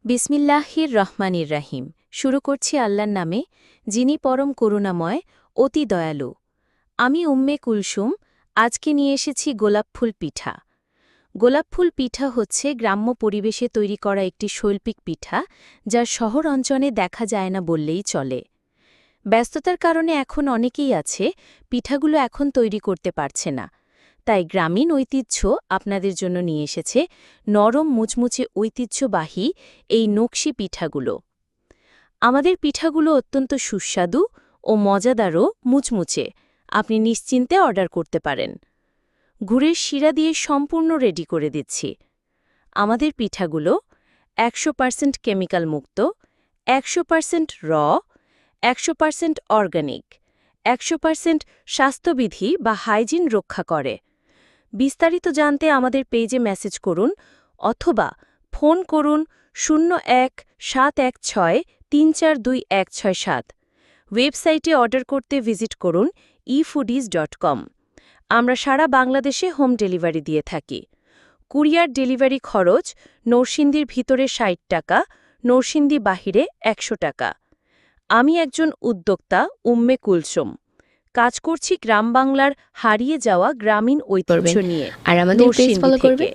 বিসমিল্লাহির রহমানির রাহিম। শুরু করছি আল্লাহর নামে, যিনি পরম করুণাময়, অতি দয়ালু। আমি উম্মে কুলসুম। আজকে নিয়ে এসেছি গোলাপফুল পিঠা। গোলাপফুল পিঠা হচ্ছে গ্রাম্য পরিবেশে তৈরি করা একটি শৈল্পিক পিঠা, যা শহর অঞ্চলে দেখা যায় না বললেই চলে। ব্যস্ততার কারণে এখন অনেকেই আছে পিঠাগুলো এখন তৈরি করতে পারছে না। তাই গ্রামীণ ঐতিহ্য আপনাদের জন্য নিয়ে এসেছে নরম মুচমুচে ঐতিহ্যবাহী এই নকশি পিঠাগুলো। আমাদের পিঠাগুলো অত্যন্ত সুস্বাদু ও মজাদারও মুচমুচে। আপনি নিশ্চিন্তে অর্ডার করতে পারেন। গুড়ের শিরা দিয়ে সম্পূর্ণ রেডি করে দিচ্ছি। আমাদের পিঠাগুলো 100% কেমিক্যাল মুক্ত, 100% র, 100% অর্গানিক, 100% স্বাস্থ্যবিধি বা হাইজিন রক্ষা করে। বিস্তারিত জানতে আমাদের পেজে মেসেজ করুন অথবা ফোন করুন 01-716-342-167। ওয়েবসাইটে অর্ডার করতে ভিজিট করুন efoodies.com। আমরা সারা বাংলাদেশে হোম ডেলিভারি দিয়ে থাকি। কুরিয়ার ডেলিভারি খরচ নরসিংদীর ভিতরে ৬০ টাকা, নরসিংদী বাহিরে ১০০ টাকা। আমি একজন উদ্যোক্তা উম্মে কুলসুম। কাজ করছি গ্রাম বাংলার হারিয়ে যাওয়া গ্রামীণ ঐতিহ্য নিয়ে আর আমাদের পেজ নরসিংদী ফলো থেকে। করবেন।